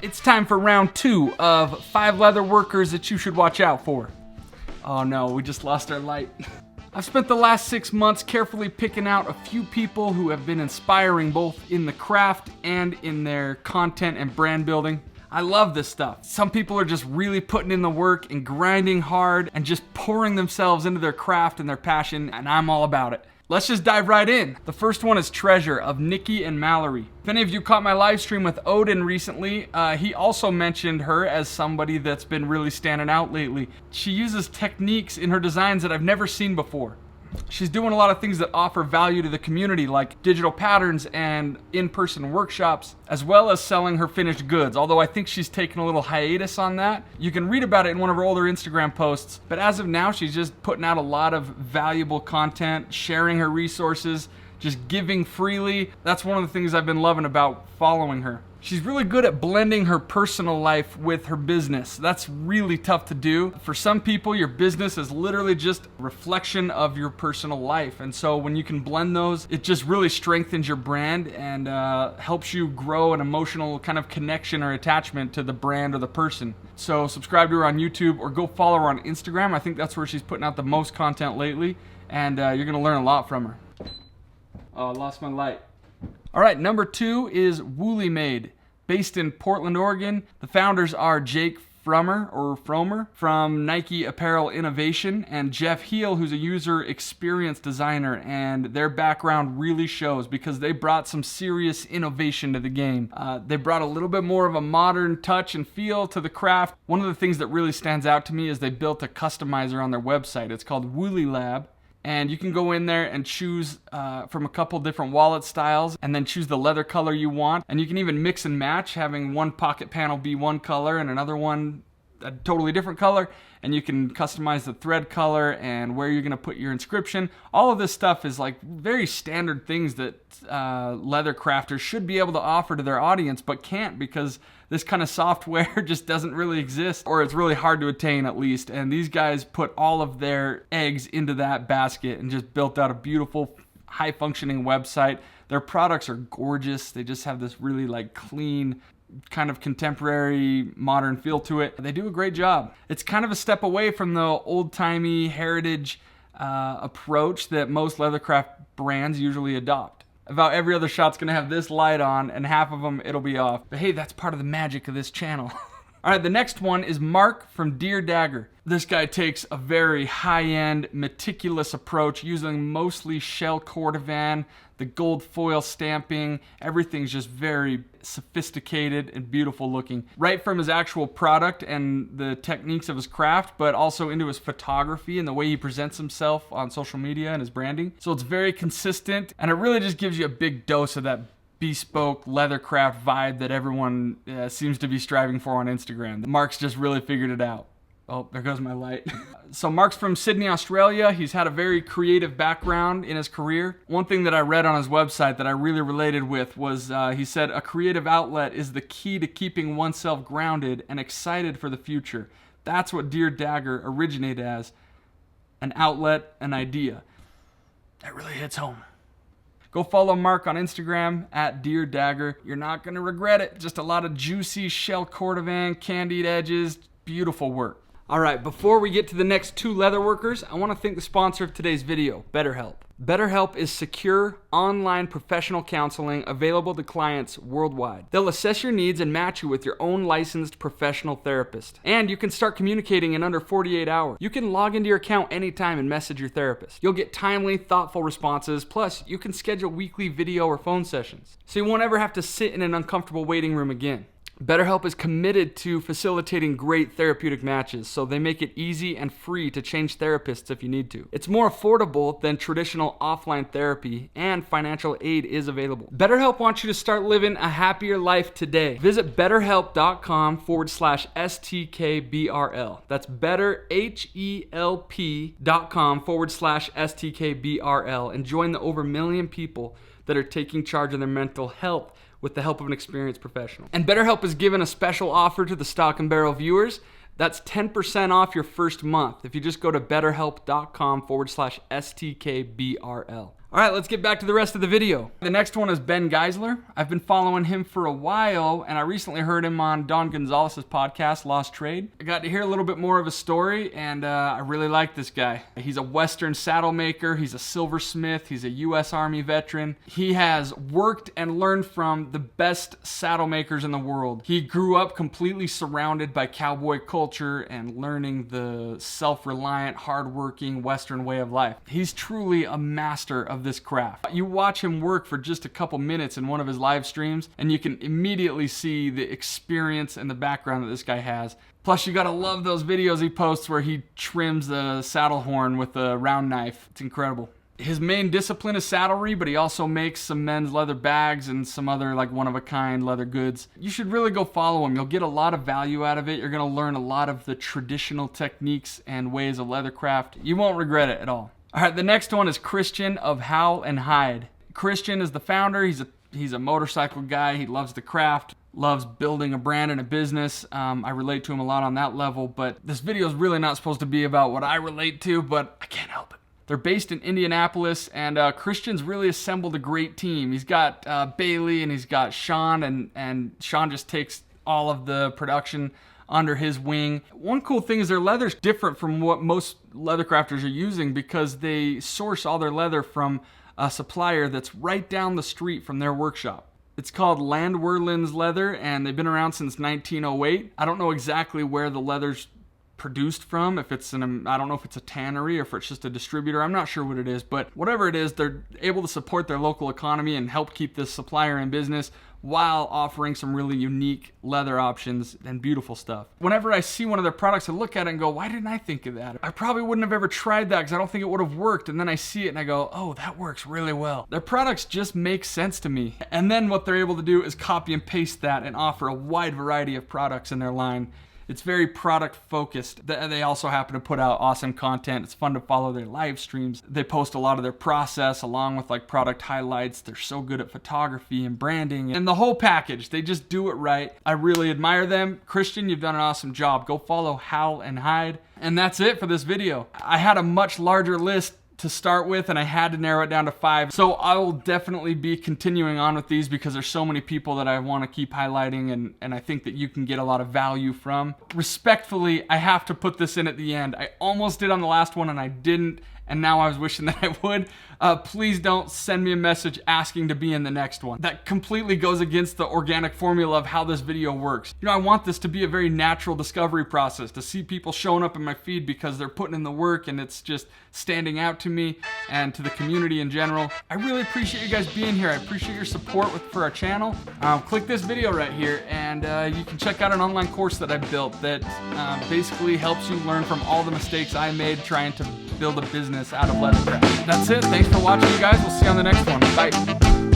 It's time for round 2 of 5 leather workers that you should watch out for. Oh no, we just lost our light. I've spent the last 6 months carefully picking out a few people who have been inspiring both in the craft and in their content and brand building. I love this stuff. Some people are just really putting in the work and grinding hard and just pouring themselves into their craft and their passion, and I'm all about it. Let's just dive right in. The first one is Treasure of Nikki and Mallory. If any of you caught my live stream with Odin recently, he also mentioned her as somebody that's been really standing out lately. She uses techniques in her designs that I've never seen before. She's doing a lot of things that offer value to the community, like digital patterns and in-person workshops, as well as selling her finished goods, although I think she's taken a little hiatus on that. You can read about it in one of her older Instagram posts, but as of now, she's just putting out a lot of valuable content, sharing her resources, just giving freely. That's one of the things I've been loving about following her. She's really good at blending her personal life with her business. That's really tough to do. For some people, your business is literally just a reflection of your personal life. And so when you can blend those, it just really strengthens your brand and helps you grow an emotional kind of connection or attachment to the brand or the person. So subscribe to her on YouTube or go follow her on Instagram. I think that's where she's putting out the most content lately. And you're gonna learn a lot from her. Oh, I lost my light. All right, number 2 is Woolly Made. Based in Portland, Oregon. The founders are Jake Fromer from Nike Apparel Innovation and Jeff Heel, who's a user experience designer, and their background really shows because they brought some serious innovation to the game. They brought a little bit more of a modern touch and feel to the craft. One of the things that really stands out to me is they built a customizer on their website. It's called Woolly Lab. And you can go in there and choose from a couple different wallet styles and then choose the leather color you want. And you can even mix and match, having one pocket panel be one color and another one a totally different color. And you can customize the thread color and where you're gonna put your inscription. All of this stuff is like very standard things that leather crafters should be able to offer to their audience, but can't because this kind of software just doesn't really exist, or it's really hard to attain at least. And these guys put all of their eggs into that basket and just built out a beautiful, high-functioning website. Their products are gorgeous. They just have this really like clean, kind of contemporary, modern feel to it. They do a great job. It's kind of a step away from the old-timey heritage approach that most leathercraft brands usually adopt. About every other shot's gonna have this light on, and half of them it'll be off. But hey, that's part of the magic of this channel. All right, the next one is Mark from Dagger. This guy takes a very high-end, meticulous approach using mostly shell cordovan, the gold foil stamping. Everything's just very sophisticated and beautiful looking. Right from his actual product and the techniques of his craft, but also into his photography and the way he presents himself on social media and his branding. So it's very consistent, and it really just gives you a big dose of that bespoke leathercraft vibe that everyone seems to be striving for on Instagram. Mark's just really figured it out. Oh, there goes my light. So Mark's from Sydney, Australia. He's had a very creative background in his career. One thing that I read on his website that I really related with was he said, a creative outlet is the key to keeping oneself grounded and excited for the future. That's what Dagger originated as, an outlet, an idea. That really hits home. Go follow Mark on Instagram at Dagger. You're not gonna regret it. Just a lot of juicy shell cordovan, candied edges, beautiful work. All right, before we get to the next 2 leatherworkers, I want to thank the sponsor of today's video, BetterHelp. BetterHelp is secure, online professional counseling available to clients worldwide. They'll assess your needs and match you with your own licensed professional therapist. And you can start communicating in under 48 hours. You can log into your account anytime and message your therapist. You'll get timely, thoughtful responses, plus you can schedule weekly video or phone sessions. So you won't ever have to sit in an uncomfortable waiting room again. BetterHelp is committed to facilitating great therapeutic matches, so they make it easy and free to change therapists if you need to. It's more affordable than traditional offline therapy, and financial aid is available. BetterHelp wants you to start living a happier life today. Visit betterhelp.com/STKBRL. That's betterhelp.com/STKBRL and join the over 1 million people that are taking charge of their mental health with the help of an experienced professional. And BetterHelp has given a special offer to the Stock and Barrel viewers. That's 10% off your first month if you just go to betterhelp.com/STKBRL. All right, let's get back to the rest of the video. The next one is Ben Geisler. I've been following him for a while, and I recently heard him on Don Gonzalez's podcast, Lost Trade. I got to hear a little bit more of his story, and I really like this guy. He's a Western saddle maker. He's a silversmith. He's a U.S. Army veteran. He has worked and learned from the best saddle makers in the world. He grew up completely surrounded by cowboy culture and learning the self-reliant, hardworking Western way of life. He's truly a master of this craft. You watch him work for just a couple minutes in one of his live streams, and you can immediately see the experience and the background that this guy has. Plus, you gotta love those videos he posts where he trims the saddle horn with a round knife. It's incredible. His main discipline is saddlery, but he also makes some men's leather bags and some other like one-of-a-kind leather goods. You should really go follow him. You'll get a lot of value out of it. You're gonna learn a lot of the traditional techniques and ways of leathercraft. You won't regret it at all. All right, the next one is Christian of Howl and Hide. Christian is the founder. He's a motorcycle guy. He loves the craft, loves building a brand and a business. I relate to him a lot on that level, but this video is really not supposed to be about what I relate to, but I can't help it. They're based in Indianapolis, and Christian's really assembled a great team. He's got Bailey, and he's got Sean, and Sean just takes all of the production under his wing. One cool thing is their leather's different from what most leather crafters are using because they source all their leather from a supplier that's right down the street from their workshop. It's called Landwerlins Leather, and they've been around since 1908. I don't know exactly where the leather's produced from, if it's I don't know if it's a tannery or if it's just a distributor. I'm not sure what it is, but whatever it is, they're able to support their local economy and help keep this supplier in business while offering some really unique leather options and beautiful stuff. Whenever I see one of their products, I look at it and go, why didn't I think of that? I probably wouldn't have ever tried that because I don't think it would have worked. And then I see it and I go, oh, that works really well. Their products just make sense to me. And then what they're able to do is copy and paste that and offer a wide variety of products in their line. It's very product focused. They also happen to put out awesome content. It's fun to follow their live streams. They post a lot of their process along with like product highlights. They're so good at photography and branding and the whole package. They just do it right. I really admire them. Christian, you've done an awesome job. Go follow Howl and Hide. And that's it for this video. I had a much larger list to start with, and I had to narrow it down to 5. So I will definitely be continuing on with these because there's so many people that I want to keep highlighting and I think that you can get a lot of value from. Respectfully, I have to put this in at the end. I almost did on the last one and I didn't, and now I was wishing that I would. Please don't send me a message asking to be in the next one. That completely goes against the organic formula of how this video works. You know, I want this to be a very natural discovery process, to see people showing up in my feed because they're putting in the work and it's just standing out to me and to the community in general. I really appreciate you guys being here. I appreciate your support for our channel. Click this video right here and you can check out an online course that I built that basically helps you learn from all the mistakes I made trying to build a business out of leathercraft. That's it. Thanks for watching, you guys. We'll see you on the next one. Bye.